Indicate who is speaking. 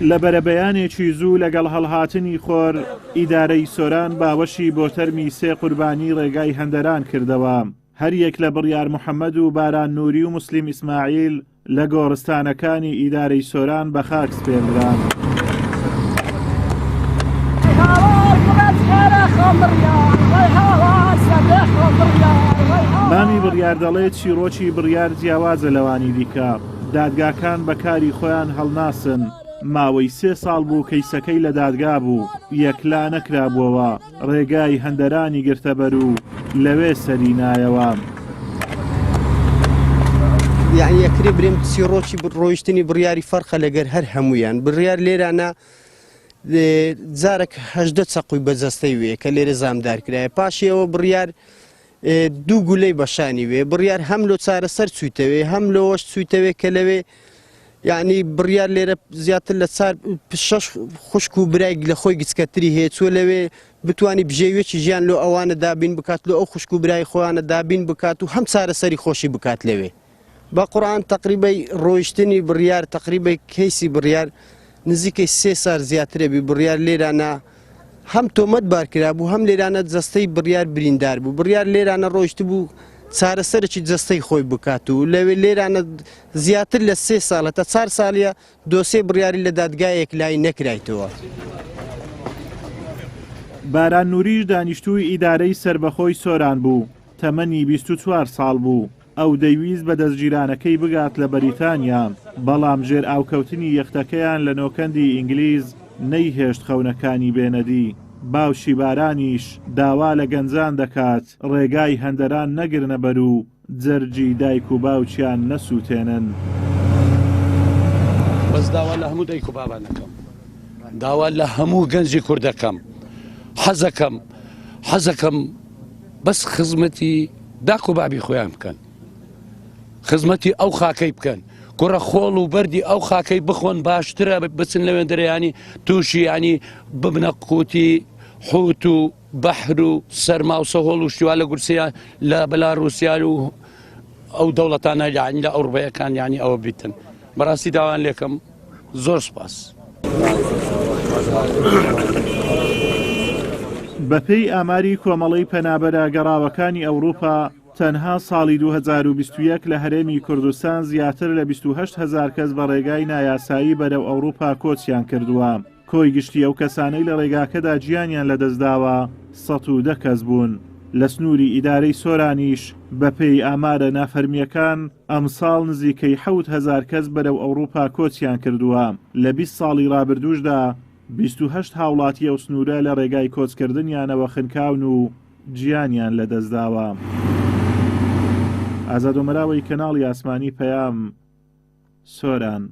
Speaker 1: لە بەرەبەیانێکی زوو لەگەڵ هەڵهاتنی خۆر ئیدارەی سۆران باوەشی بۆ تەرمی 3 قوربانی ڕێگای هەندەران کردەوە. هەر یەک لە بڕیار محەممەد و باران نووری و مسلیم ئیسماعیل لە گۆڕستانەکانی ئیدارەی سۆران بە خاک سپێنران. مامی بڕیار دەڵێت چیرۆکی بڕیار جیاوازە لەوانی دیکە. دادگاکان بەکاری خۆیان هەڵناسن. ماوەی 3 ساڵ بوو کەیسەکەی لە دادگا بوو، یەکلا نەکرابووەوە، ڕێگای هەندەرانی گرتەبەر و لەوێ سەری نایەوە.
Speaker 2: یعنی یەکرێ برێم چیرۆکی ڕۆیشتنی بڕیاری فەرقە لەگەر هەر هەمویان. بڕیار لێرانە جارێک 18 چەقوی بەجەستەی وێ کە لێرە زامدارکرایە، پاشیەوە بڕیار 2 گولەی بەشانی وێ. بڕیار هەم لۆ چارەسەر چوویتەوێ، هەم لەوەش چوویتەوێ کە لەوێ یعنی بڕیار لێرە زیاتر لە 6 خوشک و برای لە خۆی گچکەتری هەیە، چوە لەوێ بتوانی بژێوێکی ژیان لۆ ئەوانە دابین بکات، لۆ ئەو خوشک و برای خۆیانە دابین بکات و هەم چارەسەری خۆشی بکات لەوێ. بە قورئان تقریبەی ڕۆیشتنی بڕیار تقریبەی کەیسی بڕیار نزیکەی 3 سال زیاترە بی. بڕیار لێرانە هەم تۆمەت بارکرا بوو، هەم لێرانە جەستەی بڕیار بریندار بوو. بڕیار لێرانە ڕۆیشت بوو چارەسەرێکی جەستەی خۆی بکات و لەوێ لێرانە زیاتر لە 3 ساڵە تا 4 ساڵیە دۆسێ بڕیاری لە دادگایەک لای نەکرایتەوە.
Speaker 1: باران نووریش دانیشتووی ئیدارەی سربەخۆی سۆران بوو، تەمەنی 24 ساڵ بوو. ئەو دەیویست بە دەستگیرانەکەی بگات لە بەریتانیا، بەڵام ژێر ئاوکەوتنی یەختەکەیان لە نۆکەندی ئینگلیز نەیهێشت خەونەکانی بێنەدی. باوشی بارانیش داوا لە گەنجان دەکات ڕێگای هەندەران نەگرنە بەر و جەرجی دایک و باوچیان نەسووتێنن.
Speaker 3: بەس داوا لە هەموو دایک و بابانەکەم، داوا لە هەموو گەنجی کوردەکەم، حەزەکەم بەس خزمەتی داک و بابی خۆیان بکەن، خزمەتی ئەو خاکەی بکەن، کوڕە خۆڵ و بەردی ئەو خاکەی بخۆن، باشترە بچن لەوێن دەرەیانی تووشی ینی ببنە قوتی حوت و بەحر و سەرما و سەهۆڵ و شتیوا لە گورسیان لە بەلا رووسیا و ئەو دەوڵەتانە یعنی لە ئەوروپایەکان ینی ئەوە بیتن. بەڕاستی داوان لێکم زۆر سپاس.
Speaker 1: بەپێی ئاماری کۆمەڵەی پەنابەرە گەڕاوەکانی ئەوروپا تەنها ساڵی 2021 لە هەرێمی کوردستان زیاتر لە 28,000 کەس بە ڕێگای نایاسایی بەرەو ئەوروپا کۆچیان کردووە. کۆی گشتی ئەو کەسانەی لە ڕێگاکەدا گیانیان لەدەستداوە 110 کەس بوون. لە سنووری ئیدارەی سۆرانیش بەپێی ئامارە نافەرمیەکان ئەمساڵ نزیکەی 7,000 کەس بەرەو ئەوروپا کۆچیان کردووە. لە 20 ساڵی ڕابردووشدا 28 هاوڵاتی ئەو سنوورە لە ڕێگای کۆچکردنیانەوە خنکاون و گیانیان لەدەستداوە. ئازاد و مەراوەی کەناڵی ئاسمانی پەیام، سۆران.